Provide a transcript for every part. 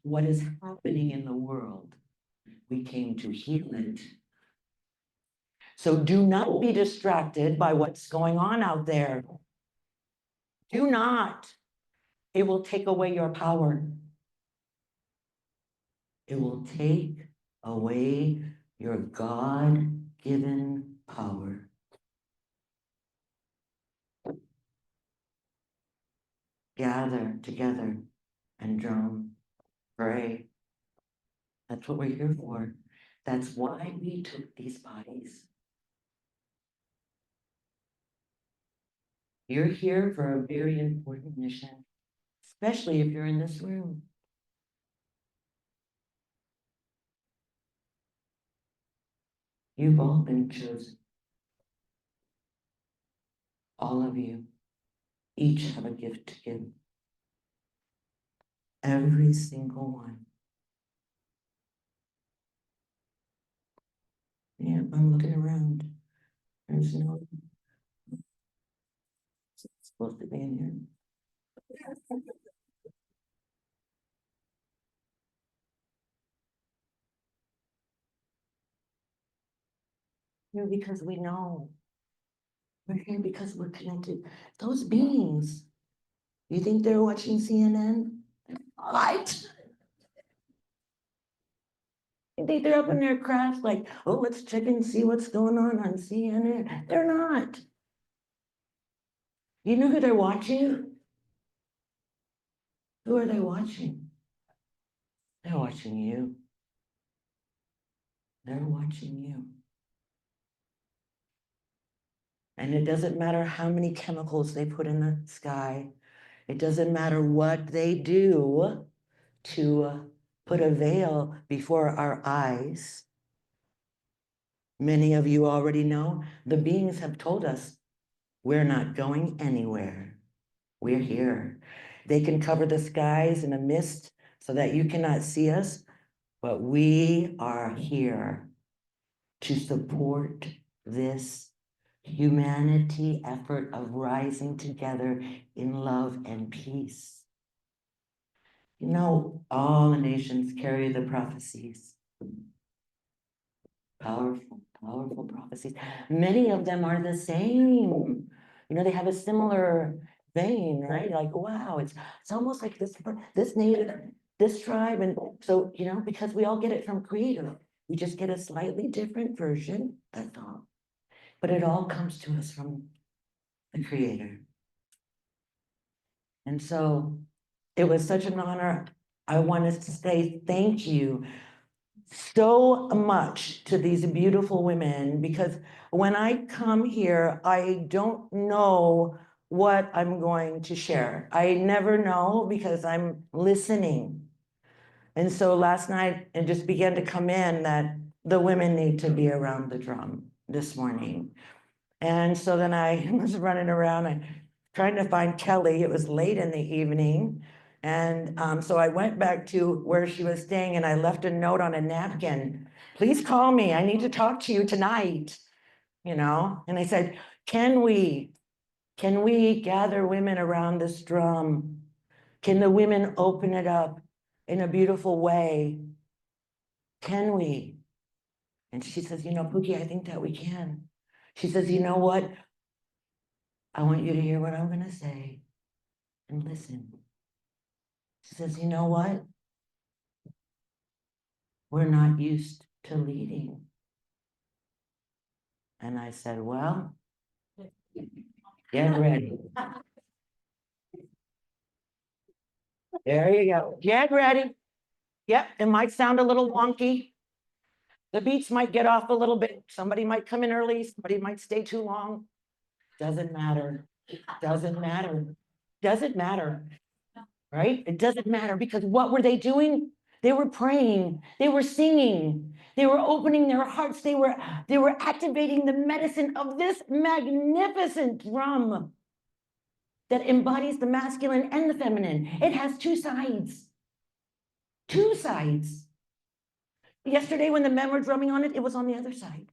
what is happening in the world. We came to heal it. So do not be distracted by what's going on out there. Do not. It will take away your power. It will take away your God-given power. Gather together and drum, pray. That's what we're here for. That's why we took these bodies. You're here for a very important mission, especially if you're in this room. You've all been chosen. All of you, each have a gift to give. Every single one. Yeah, I'm looking around. There's no it's supposed to be in here. Here because we know. We're here because we're connected. Those beings, you think they're watching CNN? Right. You think they're up in their craft like, oh, let's check and see what's going on CNN. They're not. You know who they're watching? Who are they watching? They're watching you. They're watching you. And it doesn't matter how many chemicals they put in the sky. It doesn't matter what they do to put a veil before our eyes. Many of you already know the beings have told us we're not going anywhere. We're here. They can cover the skies in a mist so that you cannot see us, but we are here to support this humanity effort of rising together in love and peace. You know, all the nations carry the prophecies. Powerful, powerful prophecies. Many of them are the same. You know, they have a similar vein, right? Like, wow, it's almost like this native, this tribe. And so, you know, because we all get it from Creator. We just get a slightly different version, that's all. But it all comes to us from the Creator. And so it was such an honor. I wanted to say thank you so much to these beautiful women, because when I come here, I don't know what I'm going to share. I never know because I'm listening. And so last night it just began to come in that the women need to be around the drum this morning. And so then I was running around trying to find Kelly. It was late in the evening. And so I went back to where she was staying and I left a note on a napkin. Please call me. I need to talk to you tonight. You know, and I said, can we gather women around this drum? Can the women open it up in a beautiful way? Can we? And she says, you know, Pooki, I think that we can. She says, you know what? I want you to hear what I'm going to say and listen. She says, you know what? We're not used to leading. And I said, well, get ready. There you go. Get ready. Yep, it might sound a little wonky. The beats might get off a little bit. Somebody might come in early. Somebody might stay too long. Doesn't matter. Doesn't matter. Doesn't matter. Right? It doesn't matter, because what were they doing? They were praying. They were singing. They were opening their hearts. They were activating the medicine of this magnificent drum that embodies the masculine and the feminine. It has two sides. Two sides. Yesterday, when the men were drumming on it, it was on the other side.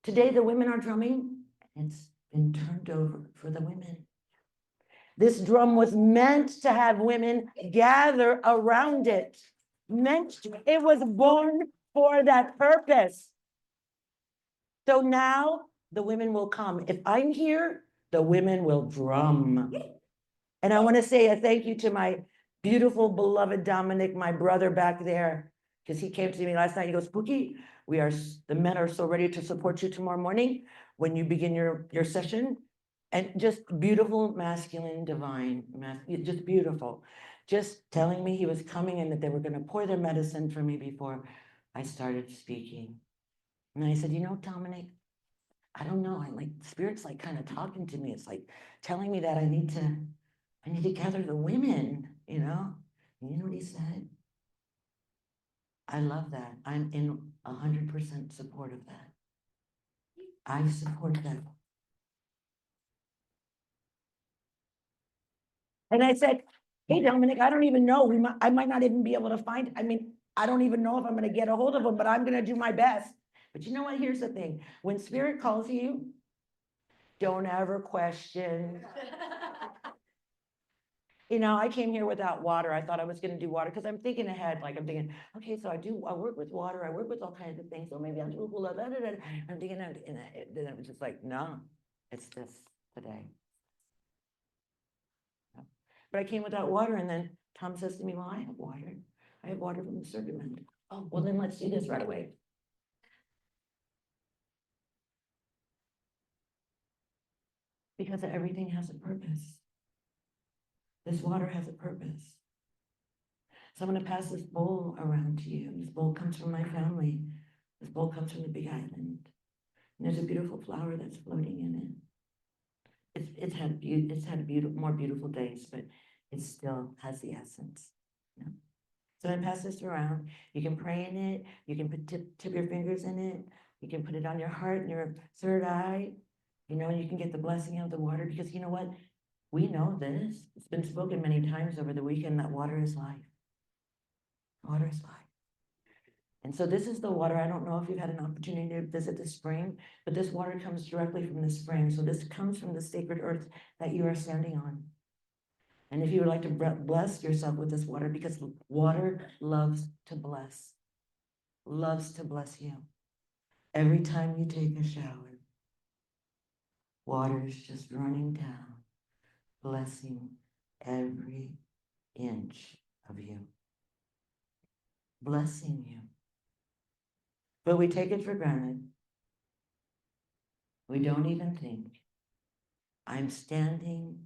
Today, the women are drumming, and it's been turned over for the women. This drum was meant to have women gather around it. It was born for that purpose. So now the women will come. If I'm here, the women will drum. And I want to say a thank you to my beautiful, beloved Dominic, my brother back there, because he came to me last night. He goes, Pooki, the men are so ready to support you tomorrow morning when you begin your session. And just beautiful, masculine, divine, just beautiful. Just telling me he was coming and that they were going to pour their medicine for me before I started speaking. And I said, you know, Dominic, I don't know. Spirit's like kind of talking to me. It's like telling me that I need to gather the women, you know? And you know what he said? I love that. I'm in 100% support of that. I support that. And I said, hey, Dominic, I don't even know. I might not even be able to find, I don't even know if I'm going to get a hold of him, but I'm going to do my best. But you know what? Here's the thing. When Spirit calls you, don't ever question. You know, I came here without water. I thought I was going to do water because I'm thinking ahead. Like I'm thinking, okay, so I work with water. I work with all kinds of things. So maybe I'll do hula. I'm thinking, and then it was just like, no, it's this today. But I came without water, and then Tom says to me, well, I have water. I have water from the Serpent Mound. Oh, well, then let's do this right away. Because everything has a purpose. This water has a purpose. So I'm going to pass this bowl around to you. This bowl comes from my family. This bowl comes from the Big Island. And there's a beautiful flower that's floating in it. It's had more beautiful days, but it still has the essence. You know? So I pass this around. You can pray in it. You can tip your fingers in it. You can put it on your heart and your third eye. You know, you can get the blessing of the water because you know what? We know this. It's been spoken many times over the weekend that water is life. Water is life. And so this is the water. I don't know if you've had an opportunity to visit the spring, but this water comes directly from the spring. So this comes from the sacred earth that you are standing on. And if you would like to bless yourself with this water, because water loves to bless you. Every time you take a shower, water is just running down, blessing every inch of you. Blessing you. But we take it for granted. We don't even think. I'm standing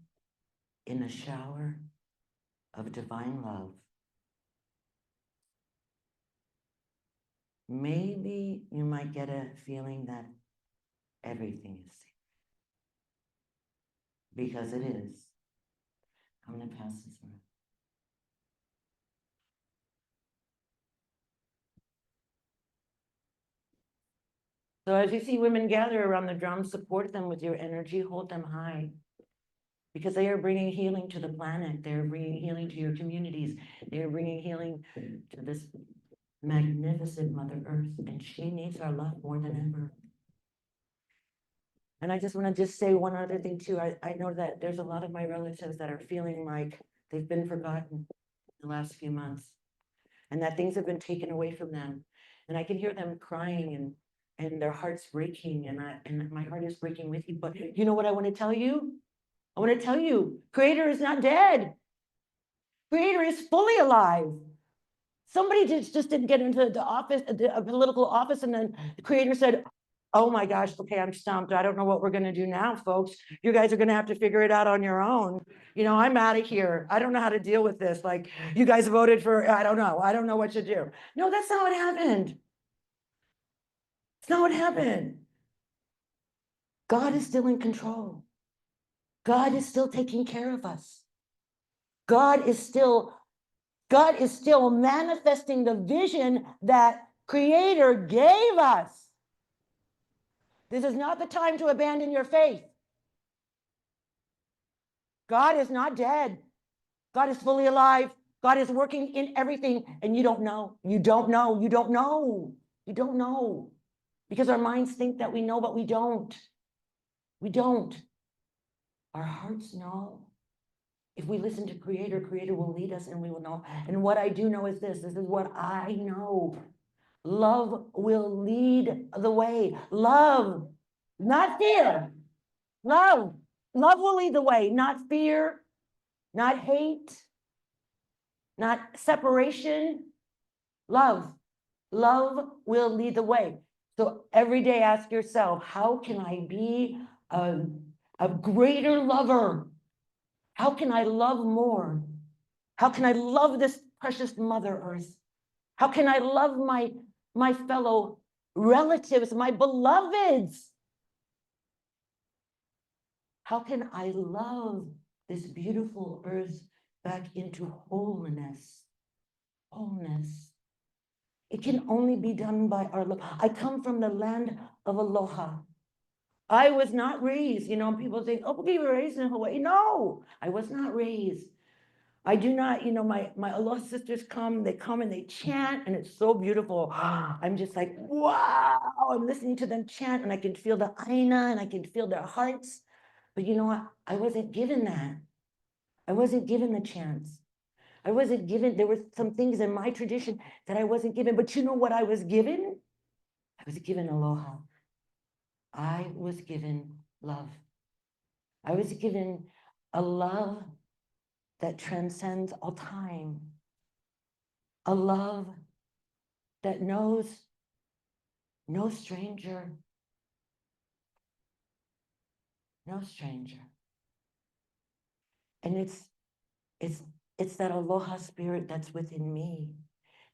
in a shower of divine love. Maybe you might get a feeling that everything is safe. Because it is. I'm going to pass this around. So as you see women gather around the drum, support them with your energy, hold them high. Because they are bringing healing to the planet. They're bringing healing to your communities. They're bringing healing to this magnificent Mother Earth. And she needs our love more than ever. And I just want to say one other thing too. I know that there's a lot of my relatives that are feeling like they've been forgotten the last few months. And that things have been taken away from them. And I can hear them crying and their hearts breaking. And my heart is breaking with you. But you know what I want to tell you? I want to tell you, Creator is not dead. Creator is fully alive. Somebody just didn't get into the office, a political office, and then the Creator said, oh my gosh, okay, I'm stumped. I don't know what we're going to do now, folks. You guys are going to have to figure it out on your own. You know, I'm out of here. I don't know how to deal with this. Like, you guys voted for, I don't know what to do. No, that's not what happened. It's not what happened. God is still in control. God is still taking care of us. God is still manifesting the vision that Creator gave us. This is not the time to abandon your faith. God is not dead. God is fully alive. God is working in everything, and you don't know. You don't know. You don't know. You don't know. Because our minds think that we know, but we don't. We don't. Our hearts know. If we listen to Creator, Creator will lead us and we will know. And what I do know is this is what I know. Love will lead the way. Love, not fear. Love. Love will lead the way, not fear, not hate, not separation. Love. Love will lead the way. So every day ask yourself, how can I be a greater lover? How can I love more? How can I love this precious Mother Earth? How can I love my fellow relatives, my beloveds? How can I love this beautiful earth back into wholeness? Wholeness. It can only be done by our love. I come from the land of Aloha. I was not raised, people think, oh, you were raised in Hawaii. No, I was not raised. I do not, my Aloha sisters they come and they chant, and it's so beautiful. I'm just like, wow, I'm listening to them chant, and I can feel the aina, and I can feel their hearts. But you know what? I wasn't given that. I wasn't given the chance. I wasn't given, there were some things in my tradition that I wasn't given, but you know what I was given? I was given aloha. I was given love. I was given a love that transcends all time. A love that knows no stranger. No stranger. And it's that aloha spirit that's within me.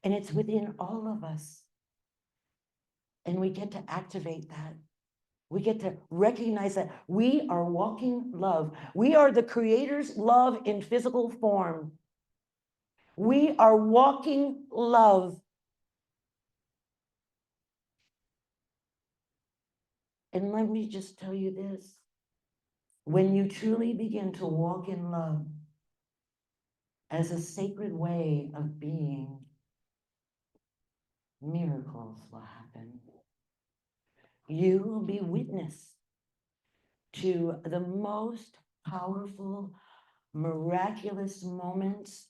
And it's within all of us. And we get to activate that. We get to recognize that we are walking love. We are the Creator's love in physical form. We are walking love. And let me just tell you this. When you truly begin to walk in love as a sacred way of being, miracles will happen. You will be witness to the most powerful, miraculous moments.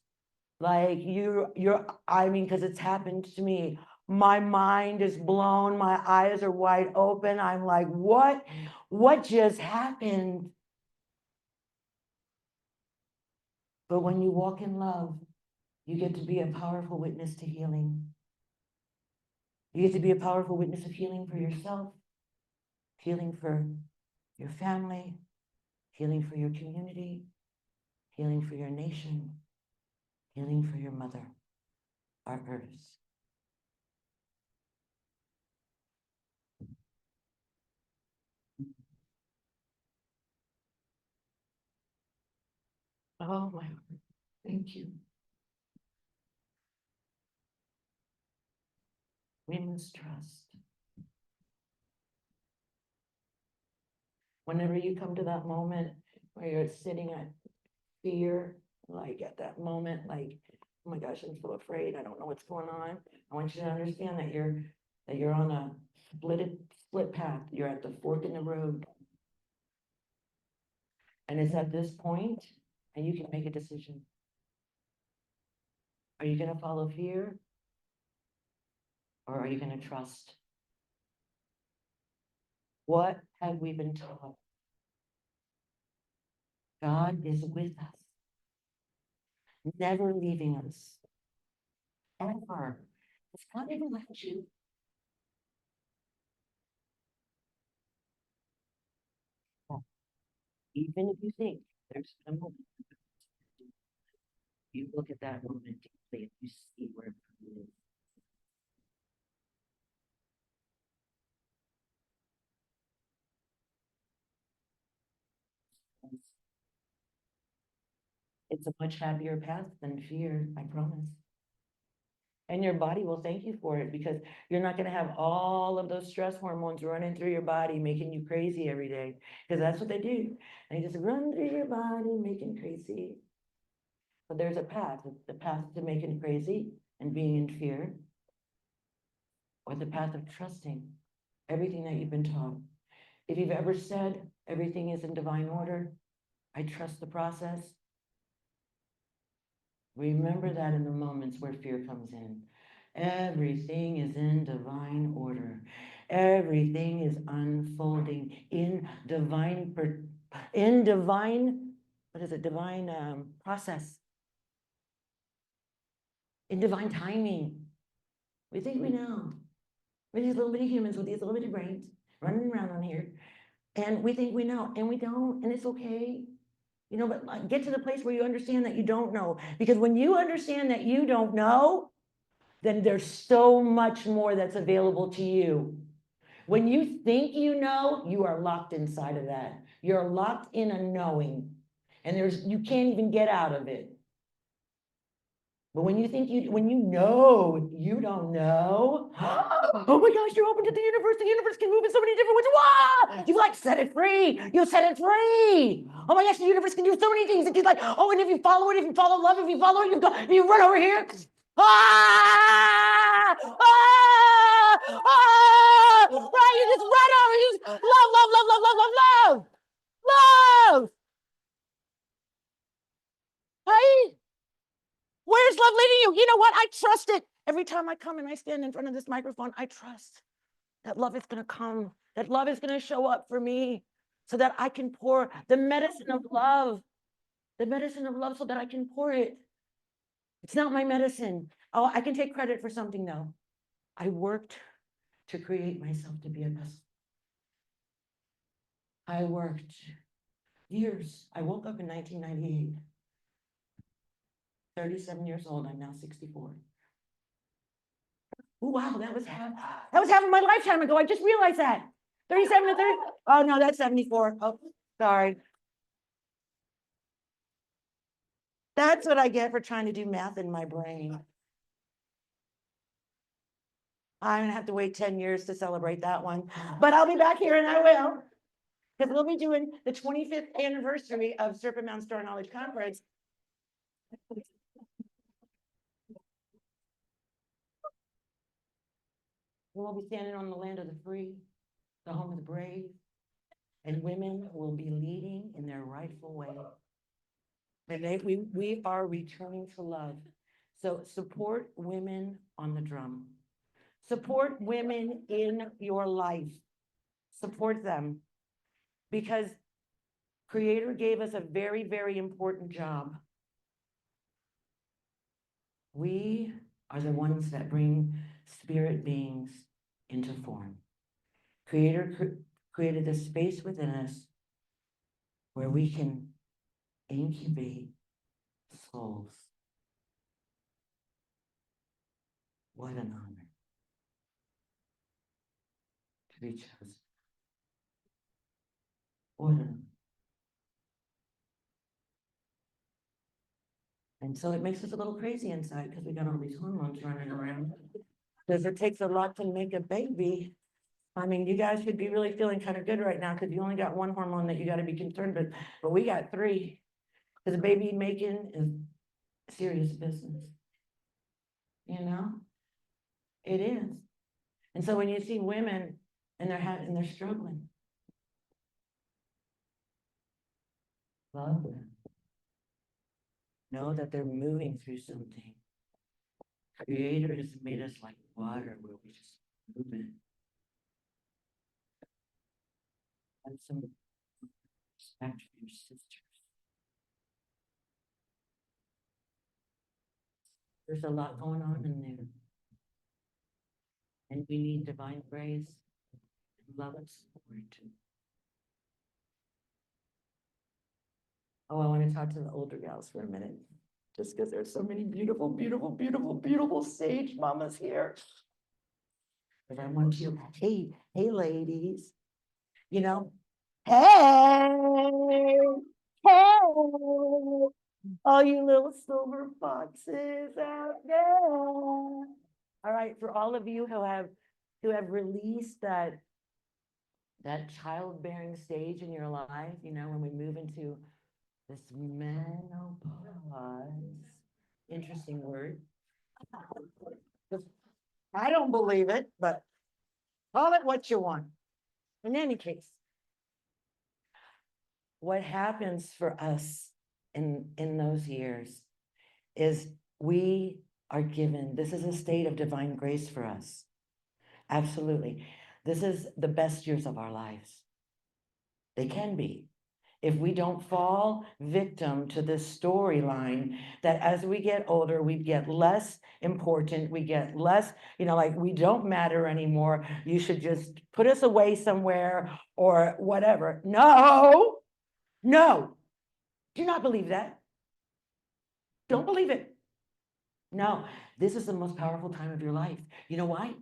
Like because it's happened to me. My mind is blown, my eyes are wide open. I'm like, what just happened? But when you walk in love, you get to be a powerful witness to healing. You get to be a powerful witness of healing for yourself, healing for your family, healing for your community, healing for your nation, healing for your mother, our earth. Oh my Lord, thank you. We must trust. Whenever you come to that moment where you're sitting at fear, like at that moment, like, oh my gosh, I'm so afraid, I don't know what's going on. I want you to understand that you're on a split path. You're at the fork in the road. And it's at this point, and you can make a decision. Are you gonna follow fear? Or are you gonna trust? What have we been taught? God is with us, never leaving us, ever. It's not even let you. Even if you think there's a moment, you look at that moment deeply and you see where it is. It's a much happier path than fear, I promise. And your body will thank you for it because you're not going to have all of those stress hormones running through your body, making you crazy every day. Because that's what they do. They just run through your body, making crazy. But there's a path, the path to making crazy and being in fear, or the path of trusting everything that you've been taught. If you've ever said everything is in divine order, I trust the process, Remember that in the moments where fear comes in. Everything is in divine order. Everything is unfolding in divine, what is it? Divine process, in divine timing. We think we know. We're these little bitty humans with these little bitty brains running around on here. And we think we know, and we don't, and it's okay. You know, but like, get to the place where you understand that you don't know. Because when you understand that you don't know, then there's so much more that's available to you. When you think you know, you are locked inside of that. You're locked in a knowing, and you can't even get out of it. But when you know you don't know, oh my gosh, you're open to the universe can move in so many different ways. Wow! You like set it free. You set it free. Oh my gosh, the universe can do so many things. And she's like, oh, and if you follow it, if you follow love, if you follow it, you run over here. Ah! Ah! Ah! Right, you just run over. You just love, love, love, love, love, love, love. Love. Right? Where's love leading you? You know what? I trust it. Every time I come and I stand in front of this microphone, I trust that love is going to come, that love is going to show up for me so that I can pour the medicine of love so that I can pour it. It's not my medicine. Oh, I can take credit for something though. I worked to create myself to be a vessel. I worked years. I woke up in 1998. 37 years old. I'm now 64. Oh, wow, that was half of my lifetime ago. I just realized that. 37 to 30. Oh, no, that's 74. Oh, sorry. That's what I get for trying to do math in my brain. I'm going to have to wait 10 years to celebrate that one. But I'll be back here and I will. Because we'll be doing the 25th anniversary of Serpent Mound Store Knowledge Conference. We'll be standing on the land of the free, the home of the brave, and women will be leading in their rightful way. And we are returning to love. So support women on the drum. Support women in your life. Support them. Because Creator gave us a very, very important job. We are the ones that bring spirit beings into form. Creator created a space within us where we can incubate souls. What an honor to be chosen. What an honor. And so it makes us a little crazy inside because we got all these hormones running around. Because it takes a lot to make a baby. I mean, you guys should be really feeling kind of good right now because you only got one hormone that you got to be concerned with, but we got three. Because baby making is serious business. You know, it is. And so when you see women and they're struggling, love them. Know that they're moving through something. Creator has made us like water where we just move in. Have some respect for your sisters. There's a lot going on in there. And we need divine grace, love, and support. Oh, I want to talk to the older gals for a minute. Just because there's so many beautiful, beautiful, beautiful, beautiful sage mamas here. But I want you, hey, ladies, you know, hey, all you little silver foxes out there. All right, for all of you who have released that childbearing stage in your life, you know, when we move into this menopause, interesting word. I don't believe it, but call it what you want. In any case, what happens for us in those years is we are given, this is a state of divine grace for us. Absolutely. This is the best years of our lives. They can be. If we don't fall victim to this storyline that as we get older, we get less important, we get less, like we don't matter anymore. You should just put us away somewhere or whatever. No, no, do not believe that. Don't believe it. No, this is the most powerful time of your life. You know why?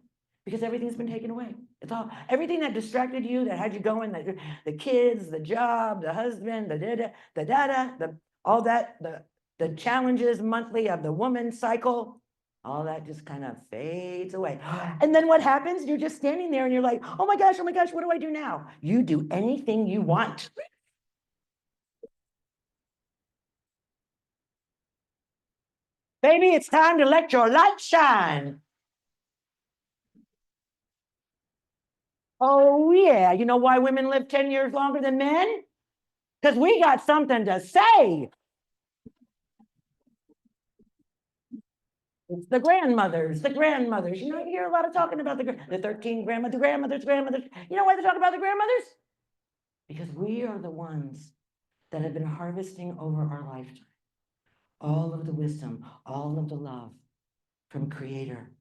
Because everything's been taken away. It's all everything that distracted you, that had you going, the kids, the job, the husband, all that, the challenges monthly of the woman cycle, all that just kind of fades away. And then what happens? You're just standing there and you're like, oh my gosh, what do I do now? You do anything you want. Baby, it's time to let your light shine. Oh, yeah. You know why women live 10 years longer than men? Because we got something to say. It's the grandmothers, the grandmothers. You hear a lot of talking about the 13 grandmothers. You know why they talk about the grandmothers? Because we are the ones that have been harvesting over our lifetime all of the wisdom, all of the love from Creator.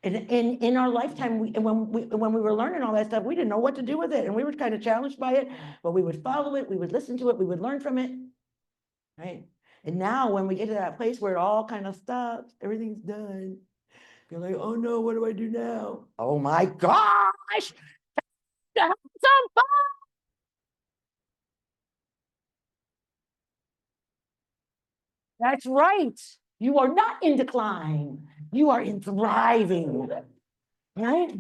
And in our lifetime, when we were learning all that stuff, we didn't know what to do with it. And we were kind of challenged by it, but we would follow it, we would listen to it, we would learn from it, right? And now when we get to that place where it all kind of stops, everything's done, you're like, oh no, what do I do now? Oh my gosh, have some fun. That's right. You are not in decline. You are in thriving, right?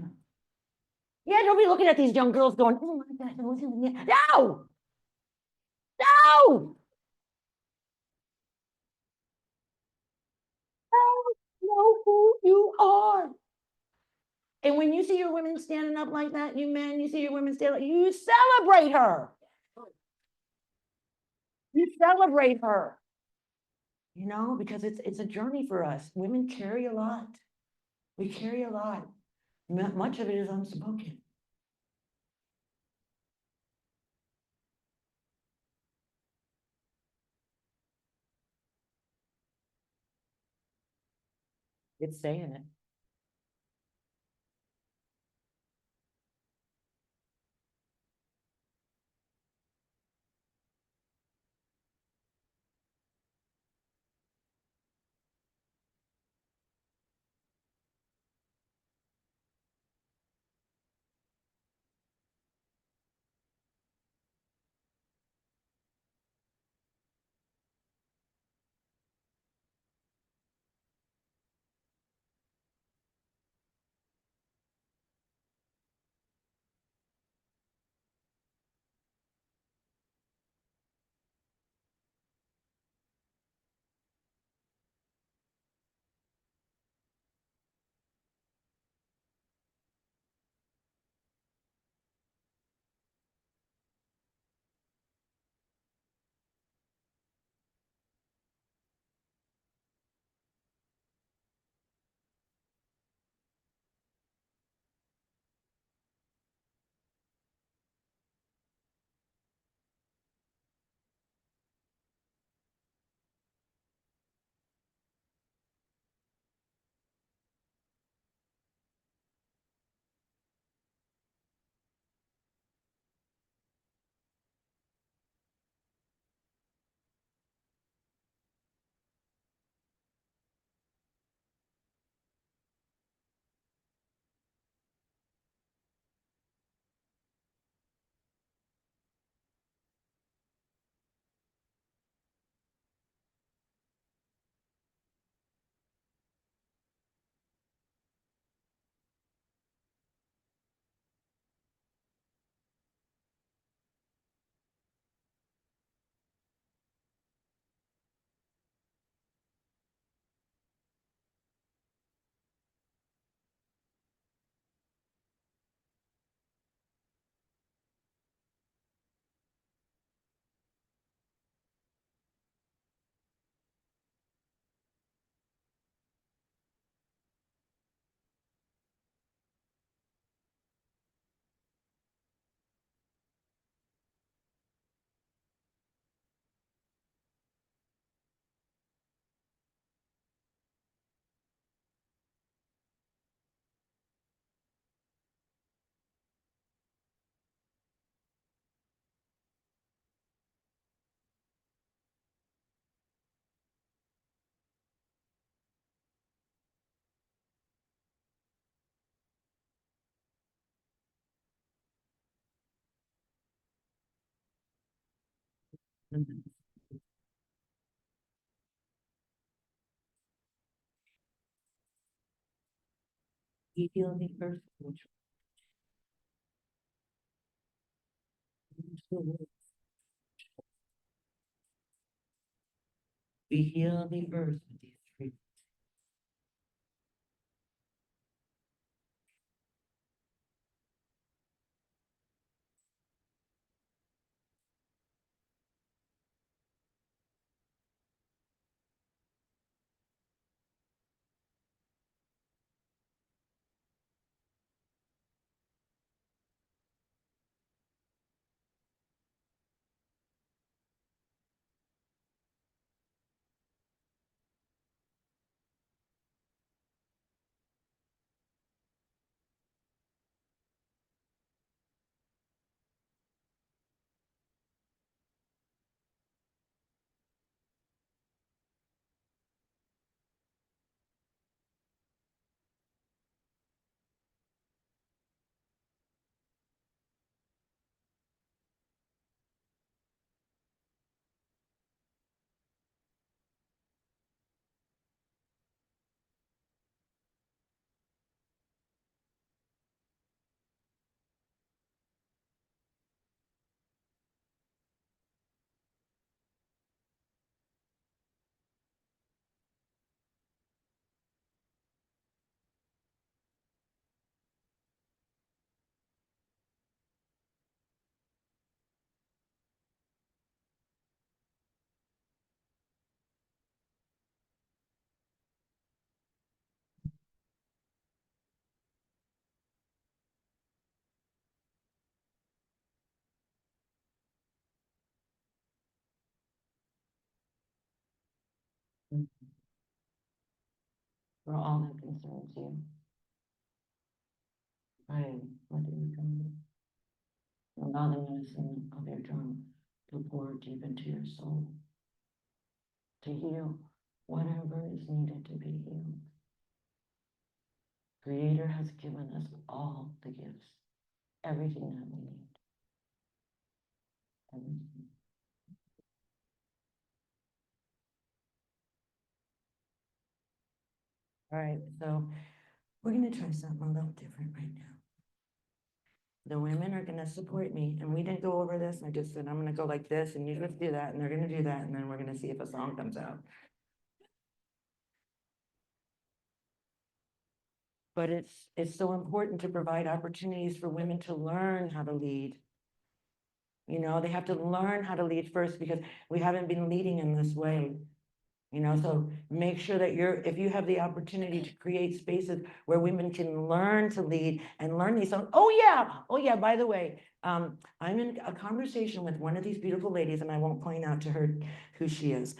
Yeah, don't be looking at these young girls going, oh my gosh, no, no, know who you are. And when you see your women standing up like that, you men, you see your women standing up, you celebrate her. You celebrate her. Because it's a journey for us. Women carry a lot. We carry a lot. Much of it is unspoken. It's saying it. We feel the earth, which we heal the earth with these three. For all that concerns you. I let you come. Allow the medicine of your drum to pour deep into your soul, to heal whatever is needed to be healed. Creator has given us all the gifts, everything that we need. Everything. All right, so we're going to try something a little different right now. The women are going to support me, and we didn't go over this. I just said, I'm going to go like this, and you just do that, and they're going to do that, and then we're going to see if a song comes out. But it's so important to provide opportunities for women to learn how to lead. You know, they have to learn how to lead first because we haven't been leading in this way. You know, so make sure that if you have the opportunity to create spaces where women can learn to lead and learn these songs. Oh yeah, by the way, I'm in a conversation with one of these beautiful ladies, and I won't point out to her who she is.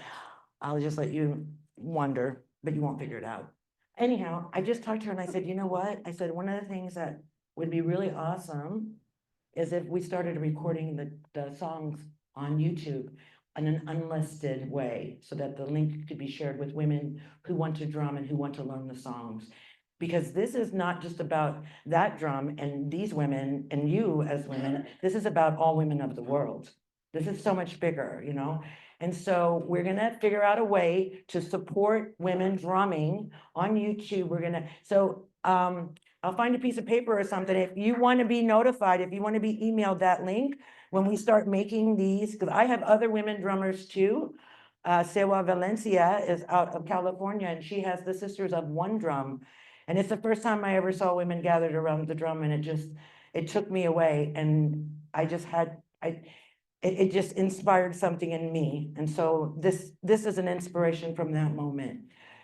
I'll just let you wonder, but you won't figure it out. Anyhow, I just talked to her and I said, you know what? I said, one of the things that would be really awesome is if we started recording the songs on YouTube in an unlisted way, so that the link could be shared with women who want to drum and who want to learn the songs. Because this is not just about that drum and these women and you as women, this is about all women of the world. This is so much bigger, you know? And so we're gonna figure out a way to support women drumming on YouTube. I'll find a piece of paper or something. If you want to be notified, if you want to be emailed that link, when we start making these, because I have other women drummers too. Sewa Valencia is out of California, and she has the Sisters of One Drum. And it's the first time I ever saw women gathered around the drum, and it took me away. And it just inspired something in me. And so this is an inspiration from that moment.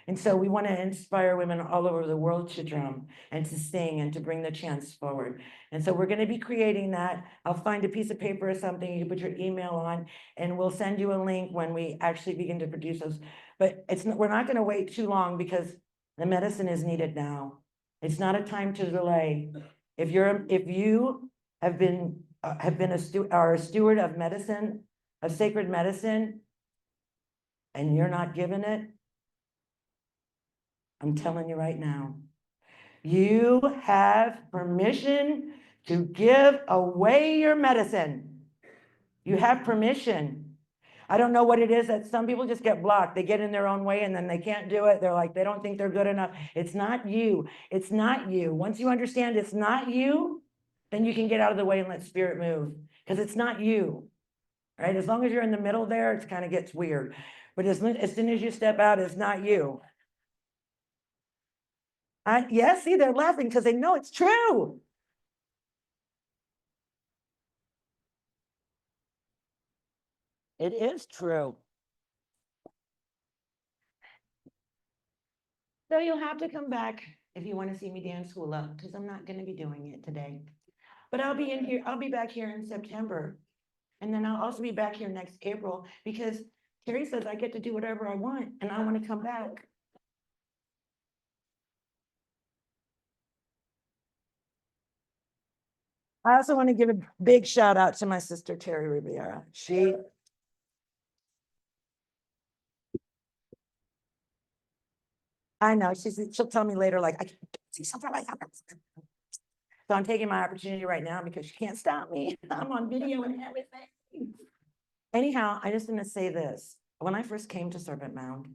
And so we want to inspire women all over the world to drum and to sing and to bring the chants forward. And so we're going to be creating that. I'll find a piece of paper or something you can put your email on, and we'll send you a link when we actually begin to produce those. But we're not going to wait too long because the medicine is needed now. It's not a time to delay. If you have been a steward of medicine, of sacred medicine, and you're not given it, I'm telling you right now, you have permission to give away your medicine. You have permission. I don't know what it is that some people just get blocked. They get in their own way and then they can't do it. They're like, they don't think they're good enough. It's not you. It's not you. Once you understand it's not you, then you can get out of the way and let spirit move, because it's not you, right? As long as you're in the middle there, it kind of gets weird. But as soon as you step out, it's not you. Yes, see, they're laughing because they know it's true. It is true. So you'll have to come back if you want to see me dance hula, because I'm not going to be doing it today. But I'll be in here. I'll be back here in September. And then I'll also be back here next April, because Terry says I get to do whatever I want and I want to come back. I also want to give a big shout out to my sister, Terry Riviera. I know, she'll tell me later, like, I can see something like that. So I'm taking my opportunity right now because she can't stop me. I'm on video and everything. Anyhow, I just want to say this. When I first came to Serpent Mound,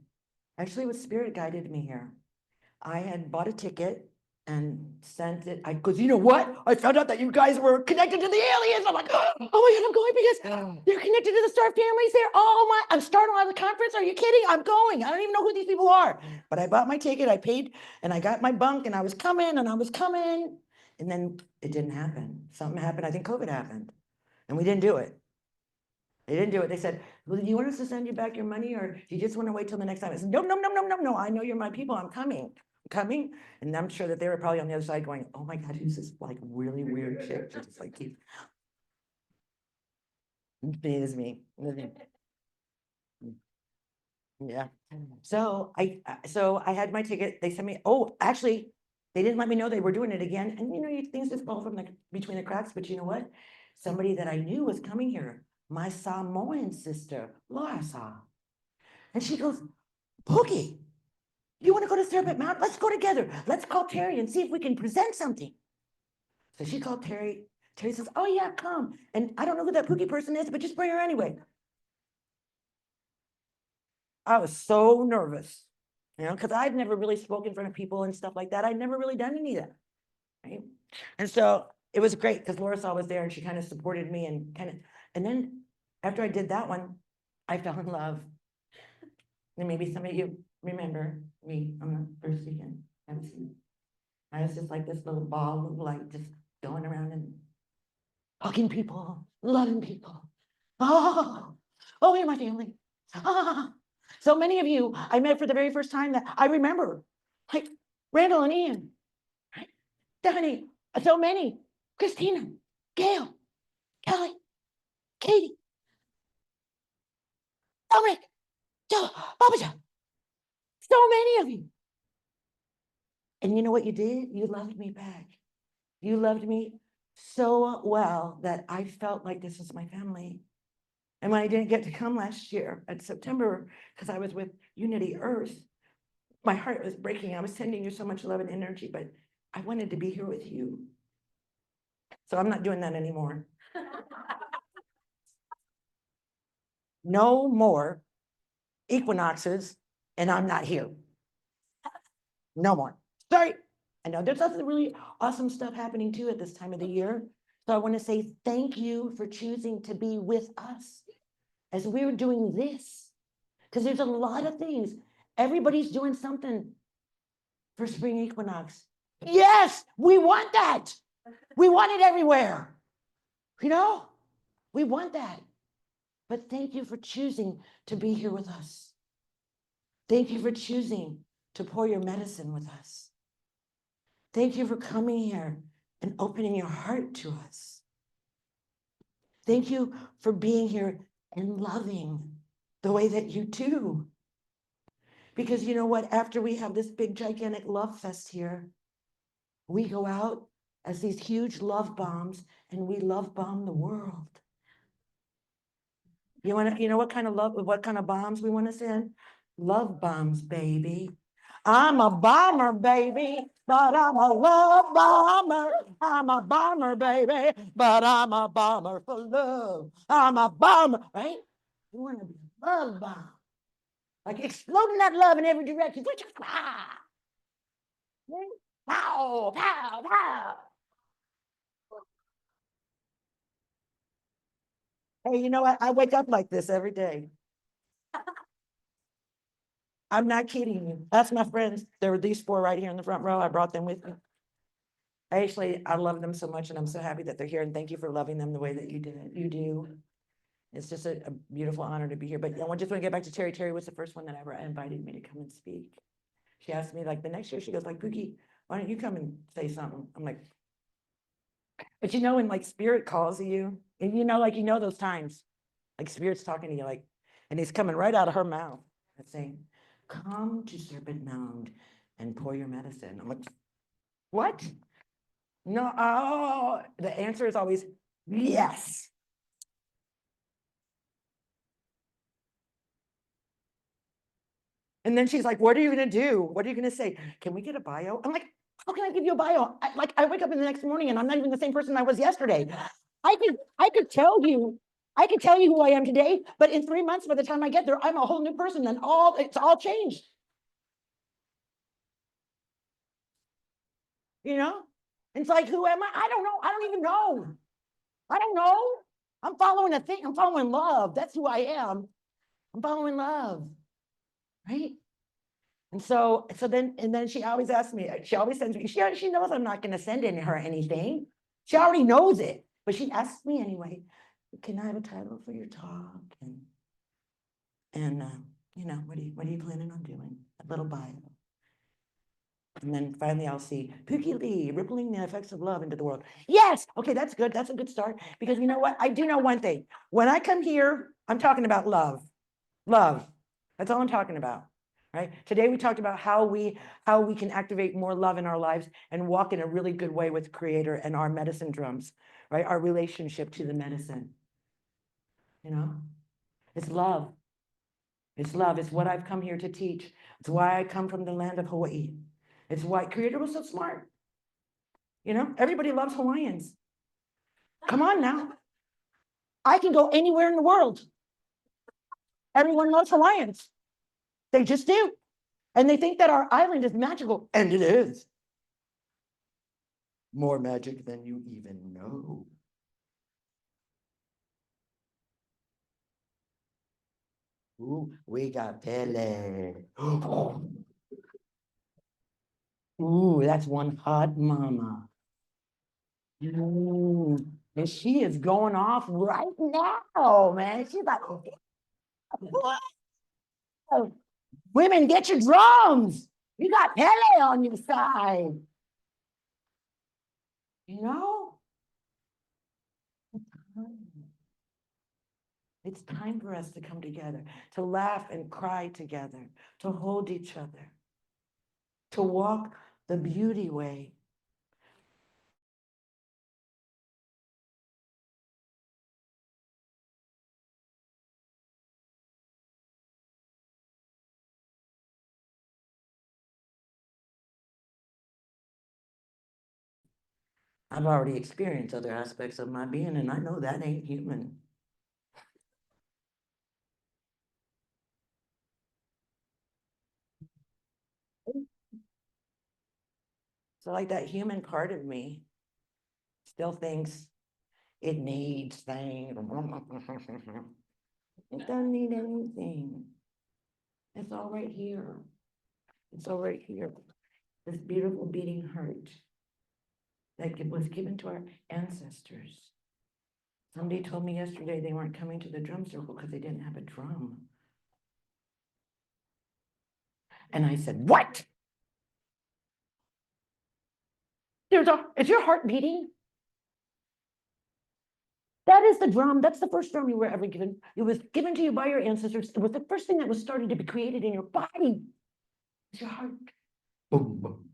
actually it was Spirit guided me here. I had bought a ticket and sent it. Because you know what? I found out that you guys were connected to the aliens. I'm like, oh my God, I'm going because they're connected to the star families there. Oh my, I'm starting on the conference. Are you kidding? I'm going. I don't even know who these people are. But I bought my ticket, I paid, and I got my bunk, and I was coming, and I was coming. And then it didn't happen. Something happened. I think COVID happened. And we didn't do it. They didn't do it. They said, well, do you want us to send you back your money, or do you just want to wait till the next time? I said, no, no, no, no, no, no. I know you're my people. I'm coming. I'm coming. And I'm sure that they were probably on the other side going, oh my God, who's this like really weird chick? Just like you. It is me. Yeah. So I had my ticket. They sent me, oh, actually, they didn't let me know they were doing it again. And you know, things just fall from between the cracks. But you know what? Somebody that I knew was coming here. My Samoan sister, Laura saw. And she goes, Pooki, you want to go to Serpent Mound? Let's go together. Let's call Terry and see if we can present something. So she called Terry. Terry says, oh yeah, come. And I don't know who that Pooki person is, but just bring her anyway. I was so nervous, because I've never really spoken in front of people and stuff like that. I'd never really done any of that, right? And so it was great because Laura Saw was there and she kind of supported me and then after I did that one, I fell in love. And maybe some of you remember me on the first weekend. I was just like this little ball of light, just going around and hugging people, loving people. Oh, you're my family. So many of you I met for the very first time that I remember, like Randall and Ian, right? Stephanie, so many, Christina, Gail, Kelly, Katie, Dominic, Joe, Papa Joe, so many of you. And you know what you did? You loved me back. You loved me so well that I felt like this was my family. And when I didn't get to come last year at September, because I was with Unity Earth, my heart was breaking. I was sending you so much love and energy, but I wanted to be here with you. So I'm not doing that anymore. No more equinoxes, and I'm not here. No more. Sorry. I know there's other really awesome stuff happening too at this time of the year. So I want to say thank you for choosing to be with us as we're doing this. Because there's a lot of things. Everybody's doing something for spring equinox. Yes, we want that. We want it everywhere. We want that. But thank you for choosing to be here with us. Thank you for choosing to pour your medicine with us. Thank you for coming here and opening your heart to us. Thank you for being here and loving the way that you do. Because you know what? After we have this big, gigantic love fest here, we go out as these huge love bombs and we love bomb the world. You know what kind of bombs we want to send? Love bombs, baby. I'm a bomber, baby, but I'm a love bomber. I'm a bomber, baby, but I'm a bomber for love. I'm a bomber, right? We want to be love bomb. Like exploding that love in every direction. Pow, pow, pow. Hey, you know what? I wake up like this every day. I'm not kidding you. That's my friends. There were these four right here in the front row. I brought them with me. I love them so much, and I'm so happy that they're here. And thank you for loving them the way that you did. You do. It's just a beautiful honor to be here. But I just want to get back to Terry. Terry was the first one that ever invited me to come and speak. She asked me like the next year, she goes like, Pooki, why don't you come and say something? I'm like, but you know, when like spirit calls you, and like, those times, like spirit's talking to you, like, and he's coming right out of her mouth and saying, come to Serpent Mound and pour your medicine. I'm like, what? No, oh, the answer is always yes. And then she's like, what are you going to do? What are you going to say? Can we get a bio? I'm like, how can I give you a bio? I wake up in the next morning and I'm not even the same person I was yesterday. I could tell you who I am today, but in 3 months, by the time I get there, I'm a whole new person and it's all changed. It's like, who am I? I don't know. I don't even know. I don't know. I'm following a thing. I'm following love. That's who I am. I'm following love. Right? And then she always asks me, she always sends me, she knows I'm not going to send her anything. She already knows it, but she asks me anyway, can I have a title for your talk? And what are you planning on doing? A little bio. And then finally I'll see Pooki Lee, rippling the effects of love into the world. Yes. Okay, that's good. That's a good start. Because you know what? I do know one thing. When I come here, I'm talking about love. Love. That's all I'm talking about. Right? Today we talked about how we can activate more love in our lives and walk in a really good way with Creator and our medicine drums, right? Our relationship to the medicine. It's love. It's love. It's what I've come here to teach. It's why I come from the land of Hawaii. It's why Creator was so smart. Everybody loves Hawaiians. Come on now. I can go anywhere in the world. Everyone loves Hawaiians. They just do. And they think that our island is magical, and it is. More magic than you even know. Ooh, we got Pele. Ooh, that's one hot mama. Ooh, and she is going off right now, man. She's like, what? Women, get your drums. You got Pele on your side. You know? It's time for us to come together, to laugh and cry together, to hold each other, to walk the beauty way. I've already experienced other aspects of my being, and I know that ain't human. So like that human part of me still thinks it needs things. It doesn't need anything. It's all right here. It's all right here. This beautiful beating heart that was given to our ancestors. Somebody told me yesterday they weren't coming to the drum circle because they didn't have a drum. And I said, what? Is your heart beating? That is the drum. That's the first drum you were ever given. It was given to you by your ancestors. It was the first thing that was started to be created in your body. It's your heart. Boom, boom.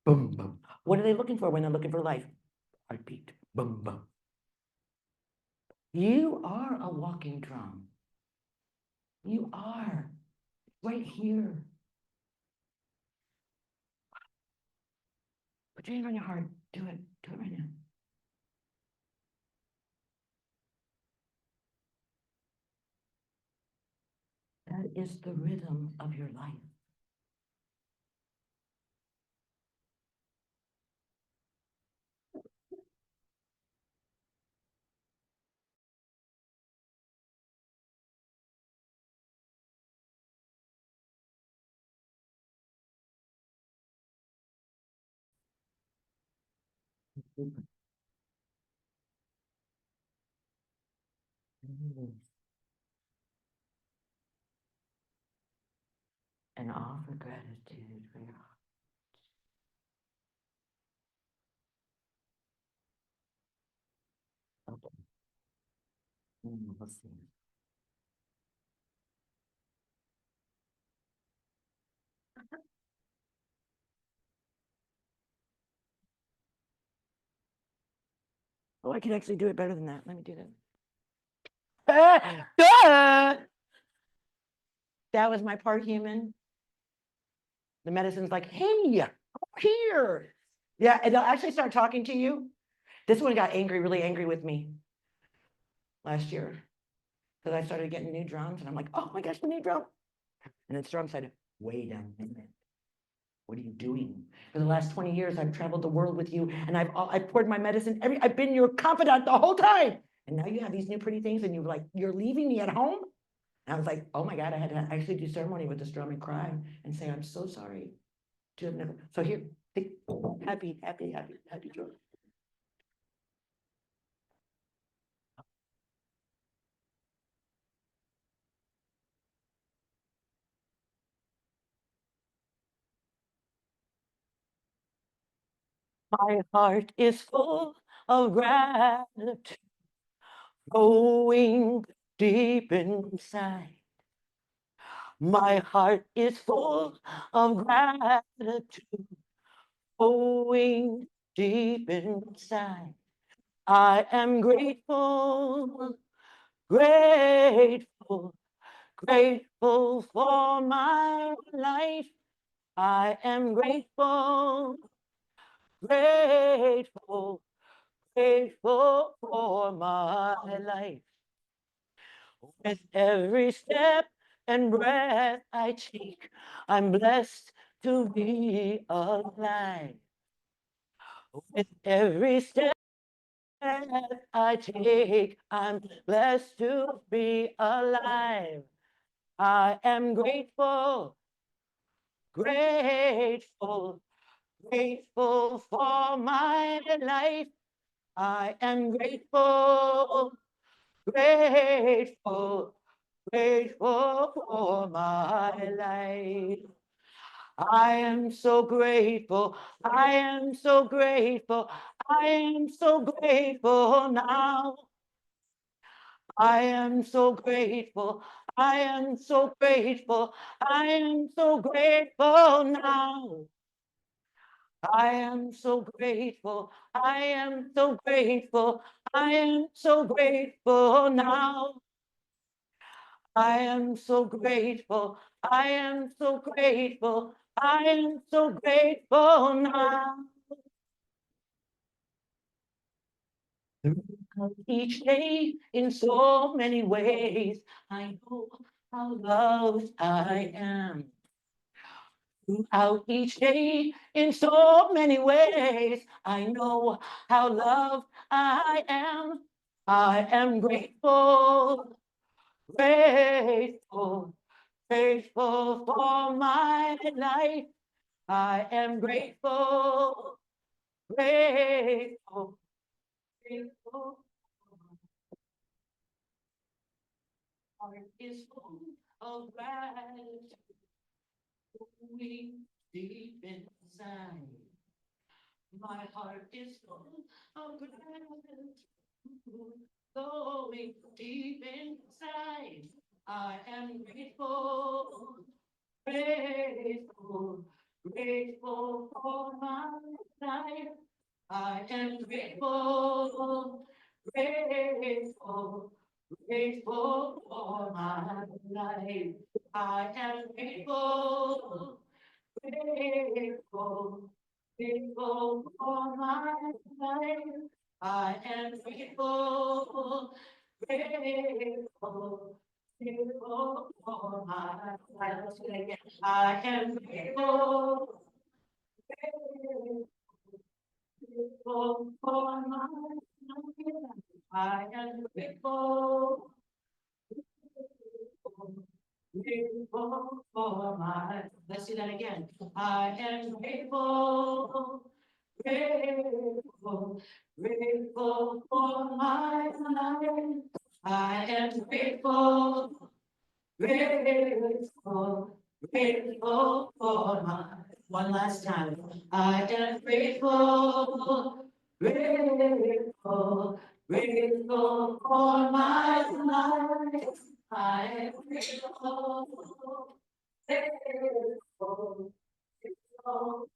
Boom, boom. What are they looking for when they're looking for life? Heartbeat. Boom, boom. You are a walking drum. You are right here. Put your hand on your heart. Do it. Do it right now. is the rhythm of your life. And offer gratitude for your heart. Okay. We'll see. Oh, I can actually do it better than that. Let me do that. That was my part human. The medicine's like, hey, over here. Yeah, and they'll actually start talking to you. This one got angry, really angry with me last year because I started getting new drums, and I'm like, oh my gosh, the new drum. And its drum said, wait a minute. What are you doing? For the last 20 years, I've traveled the world with you, and I've poured my medicine. I've been your confidant the whole time. And now you have these new pretty things, and you're leaving me at home. And I was like, oh my God, I had to actually do ceremony with this drum and cry and say, I'm so sorry to have never. So here, happy joy. My heart is full of gratitude, going deep inside. My heart is full of gratitude, going deep inside. I am grateful, grateful, grateful for my life. I am grateful, grateful, grateful for my life. With every step and breath I take, I'm blessed to be alive. With every step I take, I'm blessed to be alive. I am grateful, grateful, grateful for my life. I am grateful, grateful, grateful for my life. I am so grateful. I am so grateful. I am so grateful now. I am so grateful. I am so grateful. I am so grateful now. I am so grateful. I am so grateful. I am so grateful now. I am so grateful. I am so grateful. I am so grateful now. Each day in so many ways, I know how loved I am. Throughout each day in so many ways, I know how loved I am. I am grateful, grateful, grateful for my life. I am grateful, grateful, grateful. My heart is full of gratitude, going deep inside. My heart is full of gratitude, going deep inside. I am grateful, grateful, grateful for my life. I am grateful, grateful, grateful for my life. I am grateful, grateful, grateful for my life. I am grateful, grateful, grateful for my life. Let's do it again. I am grateful. Grateful for my life. I am grateful. Grateful for my. Let's do that again. I am grateful. Grateful, grateful for my life. I am grateful, grateful, grateful for my. One last time. I am grateful, grateful, grateful for my life. I am grateful, grateful, grateful